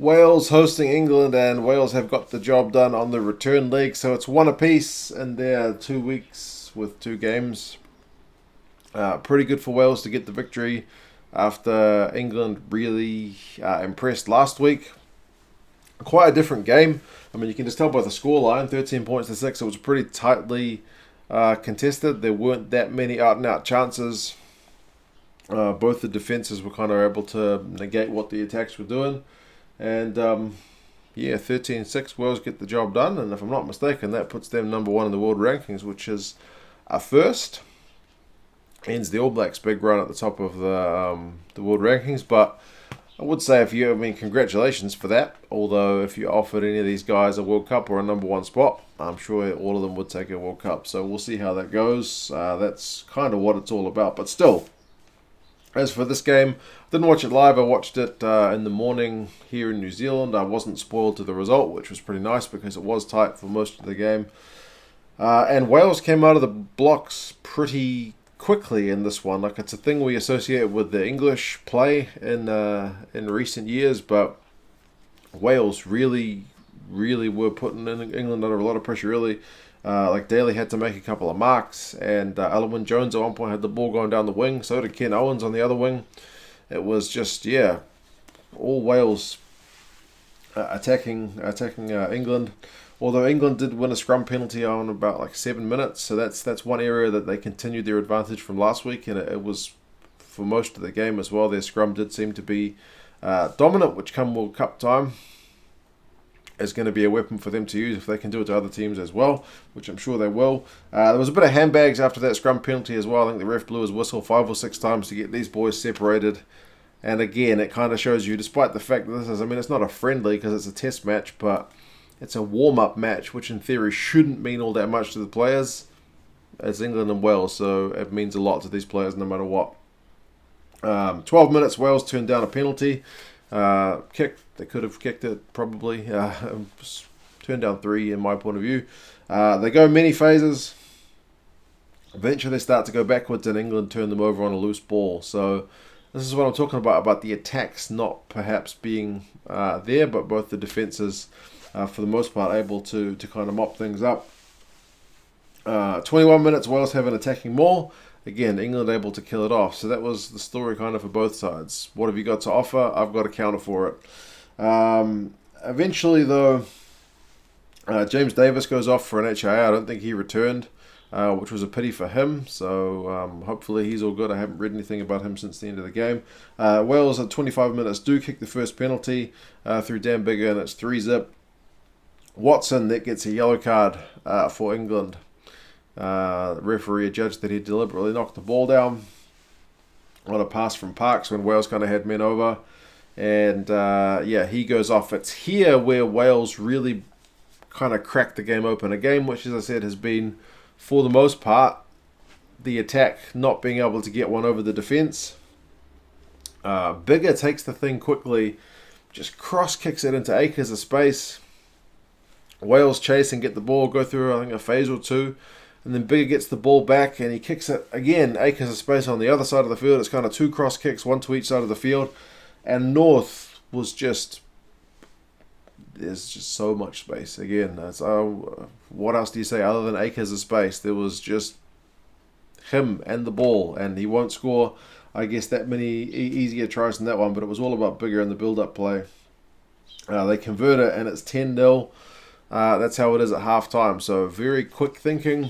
Wales hosting England, and Wales have got the job done on the return leg, so it's one apiece in their 2 weeks with two games. Pretty good for Wales to get the victory after England really impressed last week. Quite a different game. I mean, you can just tell by the scoreline, 13 points to 6. It was pretty tightly contested. There weren't that many out-and-out chances. Both the defences were kind of able to negate what the attacks were doing. And 13-6, Wales get the job done. And if I'm not mistaken, that puts them number one in the world rankings, which is a first. Ends the All Blacks' big run at the top of the world rankings. But I would say, congratulations for that. Although, if you offered any of these guys a World Cup or a number one spot, I'm sure all of them would take a World Cup. So we'll see how that goes. That's kind of what it's all about. But still, as for this game, didn't watch it live. I watched it in the morning here in New Zealand. I wasn't spoiled to the result, which was pretty nice because it was tight for most of the game. And Wales came out of the blocks pretty quickly in this one. Like, it's a thing we associate with the English play in recent years, but Wales really were putting in England under a lot of pressure early. Like, Daly had to make a couple of marks, and Alan Wynne-Jones at one point had the ball going down the wing, so did Ken Owens on the other wing. It was just, all Wales attacking England. Although England did win a scrum penalty on about 7 minutes, so that's one area that they continued their advantage from last week, and it was for most of the game as well. Their scrum did seem to be dominant, which come World Cup time is going to be a weapon for them to use if they can do it to other teams as well, which I'm sure they will. There was a bit of handbags after that scrum penalty as well. I think the ref blew his whistle 5 or 6 times to get these boys separated. And again, it kind of shows you, despite the fact that it's not a friendly because it's a test match, but it's a warm-up match, which in theory shouldn't mean all that much to the players. It's England and Wales, so it means a lot to these players no matter what. 12 minutes, Wales turned down a penalty. They could have kicked it probably. Turned down 3 in my point of view. They go many phases. Eventually they start to go backwards, and England turn them over on a loose ball. So this is what I'm talking about the attacks not perhaps being there, but both the defences for the most part able to kind of mop things up. 21 minutes, Wales have an attacking maul. Again, England able to kill it off. So that was the story kind of for both sides. What have you got to offer? I've got a counter for it. Eventually, though, James Davis goes off for an HIA. I don't think he returned, which was a pity for him. So hopefully he's all good. I haven't read anything about him since the end of the game. Wales at 25 minutes do kick the first penalty through Dan Bigger, and it's 3-0. Watson, that gets a yellow card for England. The referee adjudged that he deliberately knocked the ball down on a pass from Parks when Wales kind of had men over. And he goes off. It's here where Wales really kind of cracked the game open. A game which, as I said, has been, for the most part, the attack not being able to get one over the defence. Bigger takes the thing quickly, just cross kicks it into acres of space. Wales chase and get the ball, go through, I think, a phase or two. And then Bigger gets the ball back and he kicks it again, acres of space on the other side of the field. It's kind of 2 cross kicks, 1 to each side of the field. And North was there's just so much space. Again, what else do you say other than acres of space? There was just him and the ball, and he won't score, I guess, that many easier tries than that one, but it was all about Bigger and the build-up play. They convert it, and it's 10-0. That's how it is at half-time. So very quick thinking.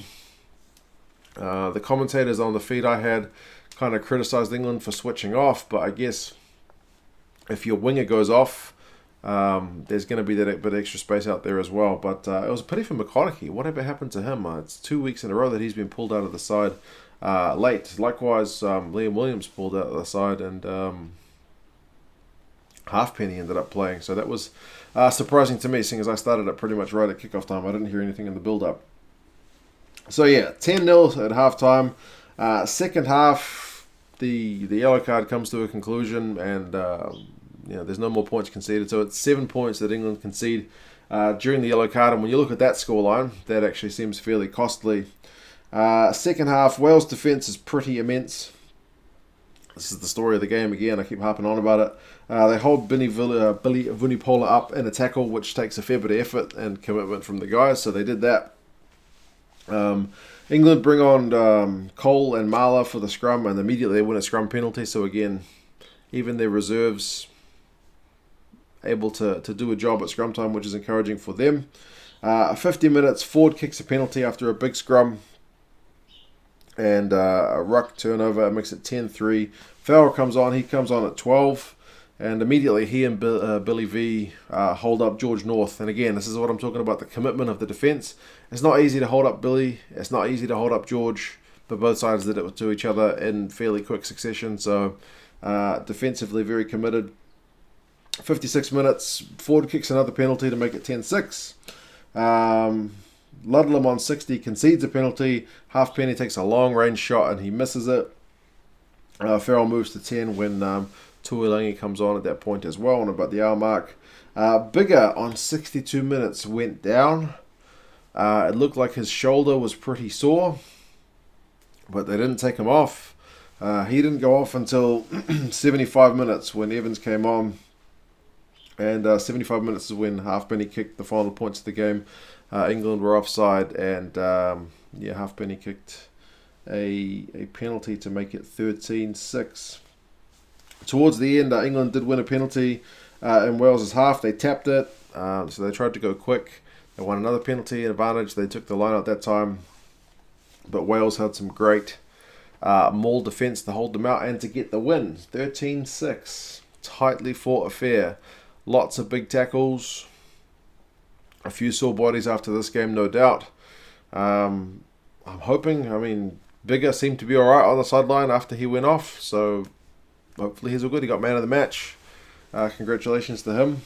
The commentators on the feed I had kind of criticised England for switching off, but I guess if your winger goes off, there's going to be that bit extra space out there as well. But it was a pity for McConaughey. Whatever happened to him? It's 2 weeks in a row that he's been pulled out of the side late. Likewise, Liam Williams pulled out of the side, and Halfpenny ended up playing. So that was surprising to me, seeing as I started it pretty much right at kickoff time. I didn't hear anything in the build-up. So 10-0 at half-time. Second half, the yellow card comes to a conclusion, and there's no more points conceded. So it's 7 points that England concede during the yellow card. And when you look at that scoreline, that actually seems fairly costly. Second half, Wales' defence is pretty immense. This is the story of the game again. I keep harping on about it. They hold Billy Vunipola up in a tackle, which takes a fair bit of effort and commitment from the guys. So they did that. England bring on Cole and Marla for the scrum, and immediately they win a scrum penalty. So again, even their reserves able to do a job at scrum time, which is encouraging for them. 50 minutes, Ford kicks a penalty after a big scrum. And a ruck turnover makes it 10-3. Farrell comes on. He comes on at 12. And immediately he and Billy V hold up George North. And again, this is what I'm talking about, the commitment of the defence. It's not easy to hold up Billy. It's not easy to hold up George. But both sides did it to each other in fairly quick succession. So defensively very committed. 56 minutes. Ford kicks another penalty to make it 10-6. Ludlam on 60 concedes a penalty. Halfpenny takes a long range shot and he misses it. Farrell moves to 10 when Tuilangi comes on at that point as well, and about the hour mark. Bigger on 62 minutes went down. It looked like his shoulder was pretty sore, but they didn't take him off. He didn't go off until 75 minutes when Evans came on. And 75 minutes is when Halfpenny kicked the final points of the game. England were offside, and Halfpenny kicked a penalty to make it 13-6. Towards the end, England did win a penalty in Wales' half. They tapped it, so they tried to go quick. They won another penalty advantage. They took the line out that time, but Wales had some great maul defence to hold them out and to get the win. 13-6. Tightly fought affair. Lots of big tackles. A few sore bodies after this game, no doubt. I'm hoping, Bigger seemed to be alright on the sideline after he went off, so hopefully he's all good. He got man of the match. Congratulations to him.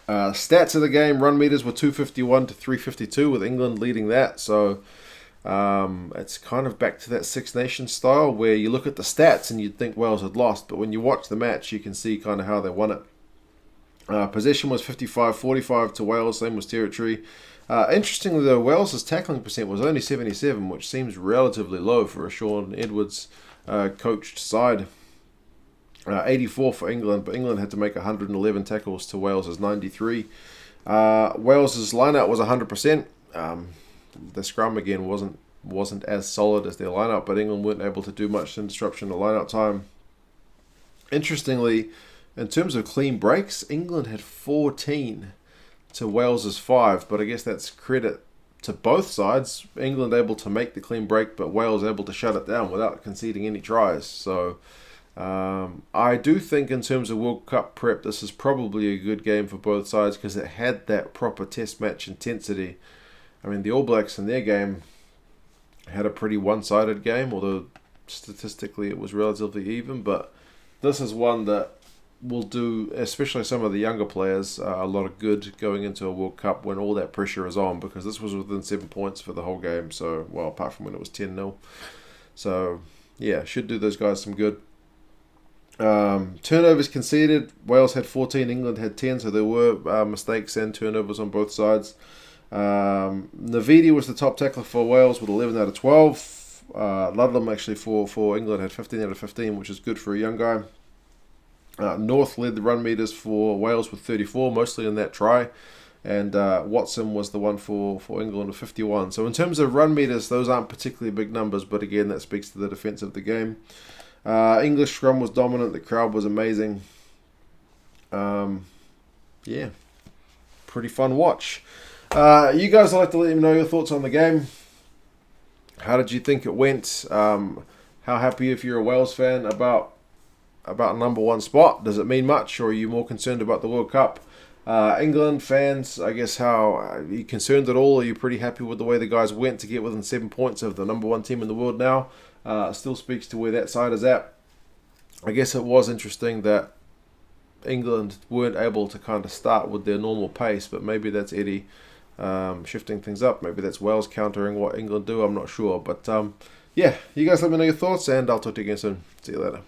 Stats of the game, run meters were 251 to 352 with England leading that, so it's kind of back to that Six Nations style where you look at the stats and you'd think Wales had lost, but when you watch the match you can see kind of how they won it. Possession was 55-45 to Wales, same was territory. Interestingly though, Wales' tackling percent was only 77, which seems relatively low for a Sean Edwards coached side. 84 for England, but England had to make 111 tackles to Wales' 93. Wales' lineout was 100%. The scrum again wasn't as solid as their lineout, but England weren't able to do much in disruption of lineout time. Interestingly, in terms of clean breaks, England had 14 to Wales' 5, but I guess that's credit to both sides. England able to make the clean break, but Wales able to shut it down without conceding any tries. So I do think in terms of World Cup prep, this is probably a good game for both sides because it had that proper test match intensity. The All Blacks in their game had a pretty one-sided game, although statistically it was relatively even, but this is one that will do, especially some of the younger players, a lot of good going into a World Cup when all that pressure is on, because this was within 7 points for the whole game, so, well, apart from when it was 10-0. So, yeah, should do those guys some good. Turnovers conceded, Wales had 14, England had 10, so there were mistakes and turnovers on both sides. Navidi was the top tackler for Wales with 11 out of 12. Ludlam actually for England had 15 out of 15, which is good for a young guy. North led the run meters for Wales with 34, mostly in that try. And Watson was the one for England with 51. So in terms of run meters, those aren't particularly big numbers, but again, that speaks to the defense of the game. English scrum was dominant. The crowd was amazing. Yeah, pretty fun watch. You guys would like to let me know your thoughts on the game. How did you think it went? How happy if you're a Wales fan about number one spot? Does it mean much, or are you more concerned about the World Cup? England fans, I guess, how are you concerned at all? Are you pretty happy with the way the guys went to get within 7 points of the number one team in the world now? Still speaks to where that side is at. I guess it was interesting that England weren't able to kind of start with their normal pace, but maybe that's Eddie shifting things up. Maybe that's Wales countering what England do. I'm not sure. But yeah, you guys let me know your thoughts, and I'll talk to you again soon. See you later.